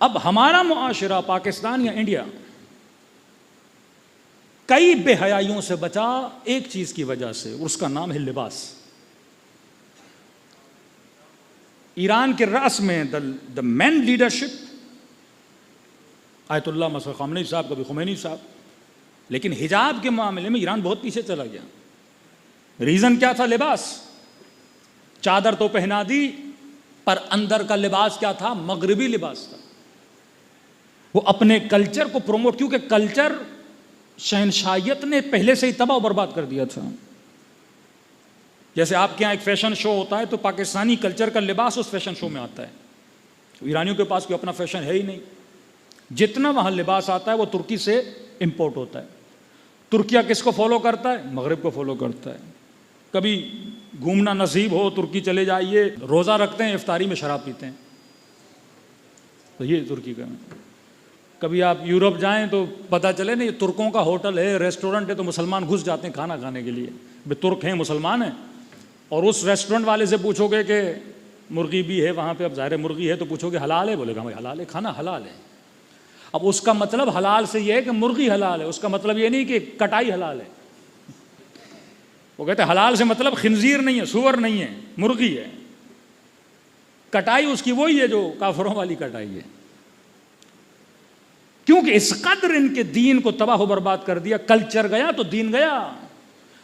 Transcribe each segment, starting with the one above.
अब हमारा मुआशरा पाकिस्तान या इंडिया कई बेहयाइयों से बचा एक चीज की वजह से, उसका नाम है लिबास। ईरान के रअस में the main leadership Ayatollah Masood Khamenei साहब, कभी खुमैनी साहब, लेकिन हिजाब के मामले में ईरान बहुत पीछे चला गया। रीजन क्या था? लिबास। चादर तो पहना दी, पर अंदर का लिबास क्या था? मगरिबी लिबास था। वो अपने कल्चर को प्रमोट, क्योंकि कल्चर शहनशाहियत ने पहले से ही तबाह बर्बाद कर दिया था। जैसे आपके यहाँ एक फैशन शो होता है तो पाकिस्तानी कल्चर का लिबास उस फैशन शो में आता है। ईरानियों के पास कोई अपना फैशन है ही नहीं। जितना वहाँ लिबास आता है वो तुर्की से इंपोर्ट होता है। तुर्किया किसको फॉलो करता है? मगरिब को फॉलो करता है। कभी घूमना नसीब हो तुर्की चले जाइए, रोज़ा रखते हैं, इफ्तारी में शराब पीते हैं, तो ये तुर्की का। कभी आप यूरोप जाएं तो पता चले नहीं, तुर्कों का होटल है, रेस्टोरेंट है, तो मुसलमान घुस जाते हैं खाना खाने के लिए। वे तुर्क हैं, मुसलमान हैं। और उस रेस्टोरेंट वाले से पूछोगे कि मुर्गी भी है वहाँ पे, अब ज़ाहिर मुर्गी है, तो पूछोगे हलाल है? बोलेगा भाई हलाल है, खाना हलाल है। अब उसका मतलब हलाल से ये है कि मुर्गी हलाल है, उसका मतलब ये नहीं कि कटाई हलाल है। वो कहते हैं हलाल से मतलब खिंजीर नहीं है, सुअर नहीं है, मुर्गी है। कटाई उसकी वही है जो काफिरों वाली कटाई है। क्योंकि इस कदर इनके दीन को तबाह बर्बाद कर दिया। कल्चर गया तो दीन गया।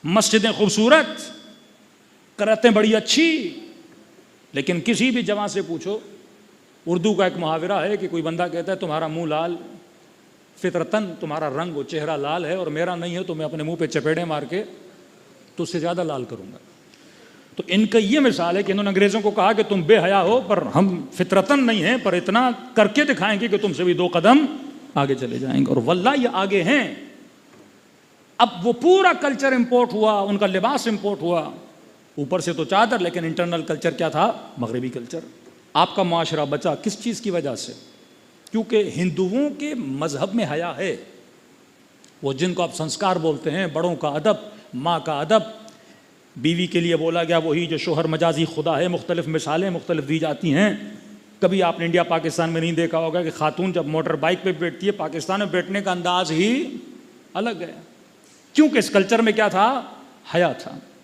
मस्जिदें खूबसूरत, करातें बड़ी अच्छी, लेकिन किसी भी जवान से पूछो, उर्दू का एक मुहावरा है कि कोई बंदा कहता है तुम्हारा मुंह लाल, फितरतन तुम्हारा रंग चेहरा लाल है और मेरा नहीं है, तो मैं अपने मुंह पे चपेड़े मार के तो उससे ज़्यादा लाल करूंगा। तो इनका ये मिसाल है कि इन्होंने अंग्रेज़ों को कहा कि तुम बेहया हो, पर हम फितरतन नहीं हैं, पर इतना करके दिखाएंगे कि तुमसे भी 2 कदम आगे चले जाएंगे। और वल्लाह ये आगे हैं। अब वो पूरा कल्चर इंपोर्ट हुआ, उनका लिबास इंपोर्ट हुआ, ऊपर से तो चादर, लेकिन इंटरनल कल्चर क्या था? मगरिबी कल्चर। आपका माशरा बचा किस चीज़ की वजह से? क्योंकि हिंदुओं के मजहब में हया है। वो जिनको आप संस्कार बोलते हैं, बड़ों का अदब, माँ का अदब, बीवी के लिए बोला गया वही जो शोहर मजाजी खुदा है। मुख्तलिफ मिसालें मुख्तलिफ दी जाती हैं। कभी आपने इंडिया पाकिस्तान में नहीं देखा होगा कि खातून जब मोटर बाइक पे बैठती है, पाकिस्तान में बैठने का अंदाज ही अलग है। क्योंकि इस कल्चर में क्या था? हया था।